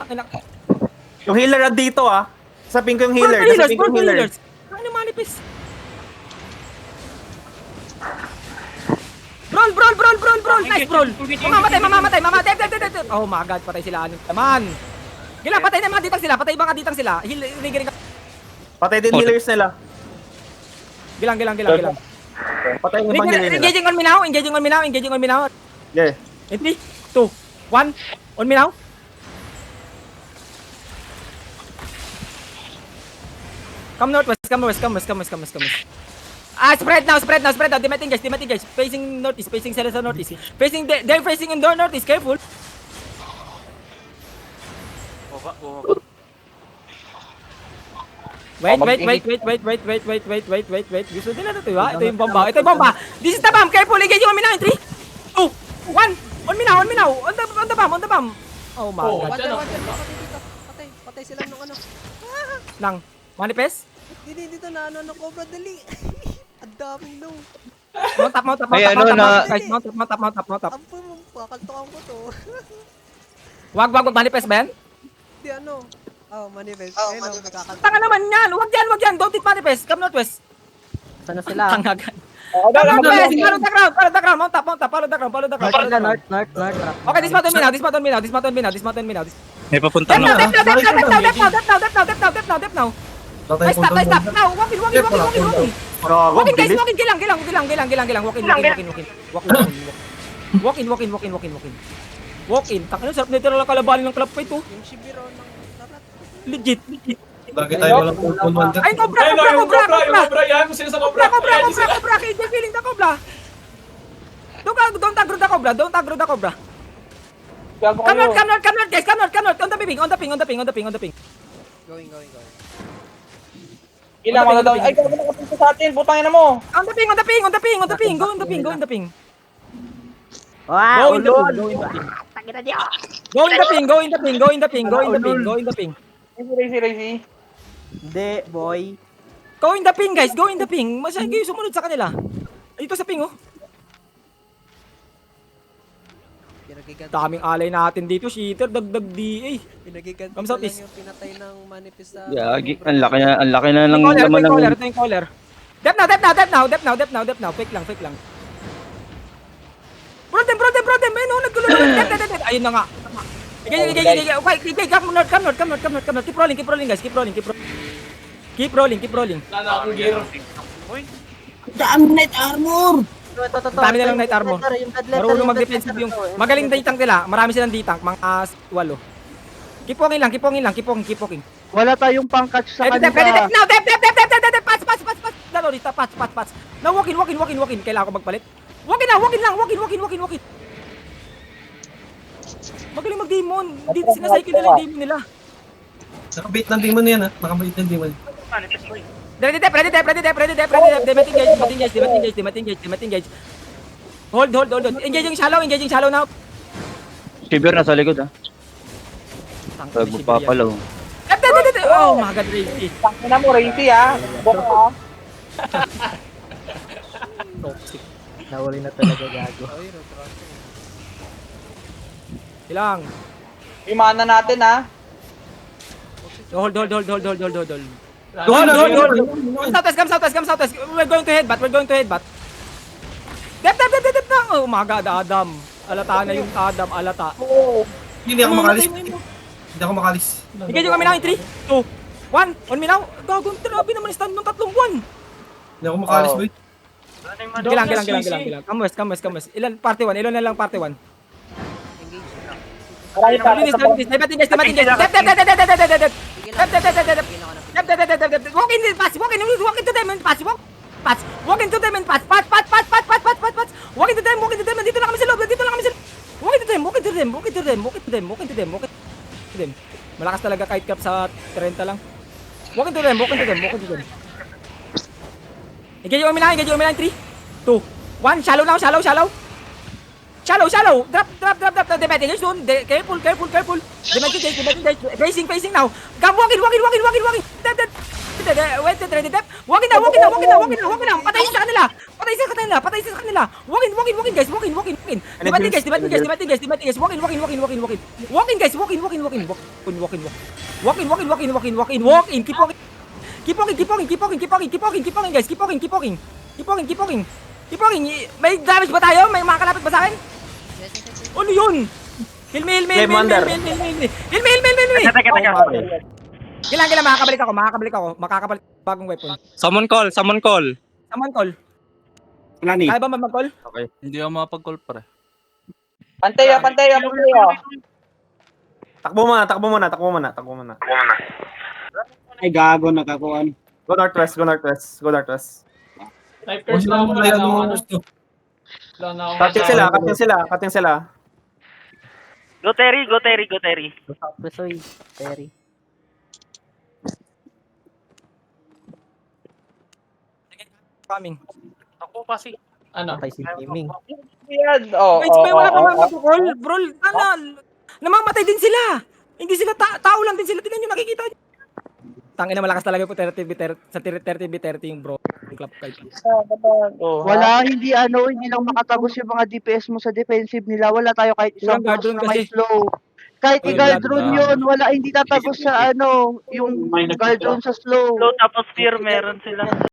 Tangina. Yung healer dito Sapin ko yung healer. Sapin ko yung healer. Ano manipis? Brawl! Nice brawl! Mamamatay! Oh my god, patay sila. Ano naman? Gila, patay na mga ditang sila. Patay mga ditang sila. Healing. Patay din healers nila. Gilang. Patay yung ibang healer nila. Engaging on me now. Yeah. In 3, 2, 1. On me now. Come northwest. Spread now. Dimating guys. Facing northeast. They're facing in northeast. Careful. Bumaba. Wait. Gusto nila na ito, ha? Ito yung bomba. This is the bomb. Careful. Engage on me now in 3, 2, 1. On me now. On the bomb. Oh my god. Patay sila nung ano. Lang. Manifest? Dito na ano Cobra dali. Ang daming no. Mount up. Ay, ano na- Guys, mount up. Ang pakaltukan ko to. Wag. Manifest ba yan? Di ano. Manifest. Ayun o, kakaltukan. Tanga naman yan. Wag yan. Don't hit manifest. Come northwest. Sana sila? Tanga gan. Come northwest. Follow the ground. Mount up. Follow the ground. North. Okay, dismount on me now. May papunta Dep na. now. I stop. Now, walk in. Walk in, guys. Gilang. Walk in. Takano, sarap nito lang kalabanin ng club fight, oh. Yung Shibiro ng larat. Legit. Bakit tayo walang pupunwan dyan? Ay, Cobra. Yan mo sila sa Cobra. Cobra. Keep feeling the Cobra. Don't aggro the Cobra. Come north, guys. Come north. On the ping. Going. Ilang ano daw? Ay, gagawin nakapunta sa atin. Putangin na mo. On the ping. Go in the ping. Wow, Go in the ping. Racy. Hindi, boy. Go in the ping, guys. Masyado kayo sumunod sa kanila. Ito sa ping, oh. Pinagiganta. Daming alay natin dito. Cheater, dagdag DA. Pinagiganta Come lang southeast. yung pinatay ng manifest sa... Yagi, ang laki na ng Ito laman ng... yung caller. Dep now. Fake lang. Bro them. Ayun, oh, naggulo na. Dep. Ayun na nga. Okay, come north. Keep rolling, guys. Keep rolling. Wala akong gear. Dami night armor! Ito. Dami na lang night armor. Yung dead letter, Marunong yung mag-defensive dead yung... letter. Magaling D-tank nila. Marami silang D-tank. Mga 8. Keep walking. Wala tayong pang-catch sa Ready, kanila. now, Dep. Pass. Dalo, dito, pass. Now, walk in. Kailangan ko magpalit. Walk in. Magaling mag-demon. Dito sinacycle nila yung demon nila. Nakabait ng demon yan Nakabait ng demon. Ready, Dep. Engage. Hold. Engaging shallow now. Shiver nasa likod, Pag magpapalaw. Dep. Oh my god, Racy. Tangin na mo, Racy, ha. Boka, Toxic. Nawali na talaga gago. Ay, retraso. Ilang. Imana natin, ha. Hold. Doon! Come southwest. We're going to headbutt. Dep na. Oh my god, Adam. Alata na yung Adam, alata. Hindi ako makalis. Hindi ako makalis. Engage yung kami na in 3, 2, 1. On me now. Gagong grabe naman stand ng 3 buwan. Hindi ako makalis, boy. Gilang. Come west. Ilan party 1? Ilan na lang party 1? Marami pa. Dimating guys. Dep. Walk into them and pass. Walk into them and pass. Walk into them. Dito lang kami sa loob. Walk into them. Malakas talaga kite cap sa 30 lang. Walk into them. Engage yung mina 3, 2, 1. Shallow now. Shallow. Drop. Dimating guys doon. Careful. Dimating guys. Facing now. Come walk in. Dep. Wait, ready, dep. Walking na. Patay sa kanila. Walking, guys. Walking. Dibatin, guys. Walking, guys. Walking. Walking. Keep walking, guys. Keep walking. May damage ba tayo? May makakalapit ba sa akin? Ano yun? Heal me. Game under. Kailangan, makakabalik ako. Makakabalik bagong weapon. Summon call. Someone call. Wala ni. Kaya ba mag-call? Hindi ako makapag-call pre. Pantayo. Takbo muna. Ay, gago, nakakuan. Go northwest. Huwag lang mo kaya ano gusto. Cutting sila. Go Terry. Besoy, Terry. Coming. Patay si Gaming. Yan. Oh, Wait, may wala pa mag-call. Bro, namamatay din sila. Hindi sila tao lang din sila. Tingnan nyo, nakikita nyo. Tangina, malakas talaga po 30v30 yung bro. Yung club kay. Wala, hindi lang makatagos yung mga DPS mo sa defensive nila. Wala tayo kahit isang Walang guard boss rune na may kasi. slow. Kahit Walang i-guard guard rune yun, wala, hindi tatagos sa yung guard rune sa slow. Slow tapos fear meron sila.